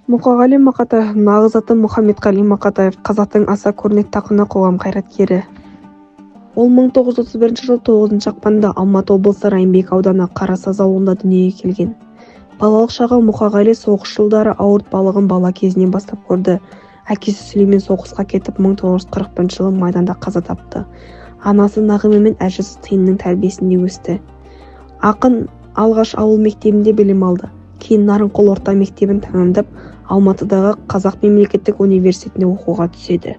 Мұқағали Мақатаев нағыз аты Мұхаммедқали Мақатаев, қазақтың аса көрнекті ақыны, қоғам қайраткері. Ол 1931 жылы 9 ақпанда Алматы облысы Райымбек ауданы Қарасаз ауылында дүниеге келген. Балалық шағы Мұқағали соғыс жылдары ауыртпалығын бала кезінен бастап көрді. Әкесі Сүлеймен соғысқа кетіп 1941 жылы майданда қаза тапты. Анасы Нағима мен әжесі Тиынның тәрбиесінде өсті. Ақын алғаш ауыл мектебінде білім алды. Кейін Нарынқол орта мектебін тәмамдап, Алматыдағы Қазақ мемлекеттік университетіне оқуға түседі.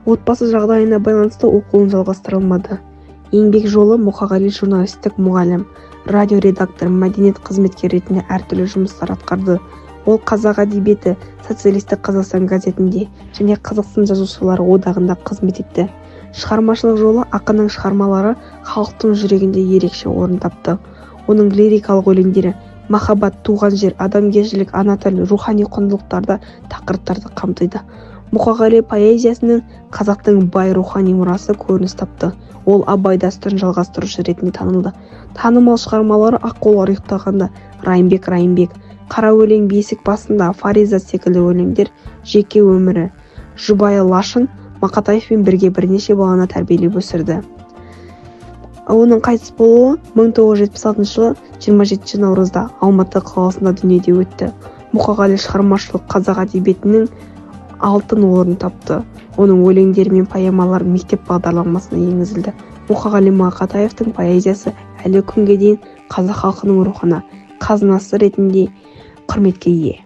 Отбасы жағдайына байланысты оқуын жалғастырылмады. Еңбек жолы Мұқағали журналистік мұғалім, радиоредактор, мәдениет қызметкері ретінде әртүрлі жұмыстар атқарды. Ол Қазақ әдебиеті, социалистік Қазақстан газетінде және Қазақстан жазушылары одағында қызмет етті. Шығармашылық жолы ақынның шығармалары халықтың жүрегінде ерекше орын тапты. Оның лирикалық өлеңдері махаббат, туған жер, адамгершілік, ана тіл, рухани құндылықтарда тақырыптарды қамтиды. Мұқағали поэзиясының қазақтың бай рухани мұрасы көрініс тапты. Ол Абай дәстүрін жалғастырушы ретінде танылды. Танымал шығармалары Аққулар ұйықтағанда, Райымбек, Қара өлең бесік басында, Фариза секілді өлеңдер, жеке өмірі, жұбайы Лашын Мақатаевпен бірге бірнеше баланы тәрбиелеп өсірді. Оның қайтыс болуы 1976 жылы 27 наурызда Алматы қаласында дүниеде өтті. Мұқағали шығармашылық қазақ әдебиетінің алтын орын тапты. Оның өлеңдері мен поэмалары мектеп бағдарламасына енгізілді. Мұқағали Мақатаевтың поэзиясы әлі күнге дейін қазақ халқының рухына қазынасы ретінде құрметке ие.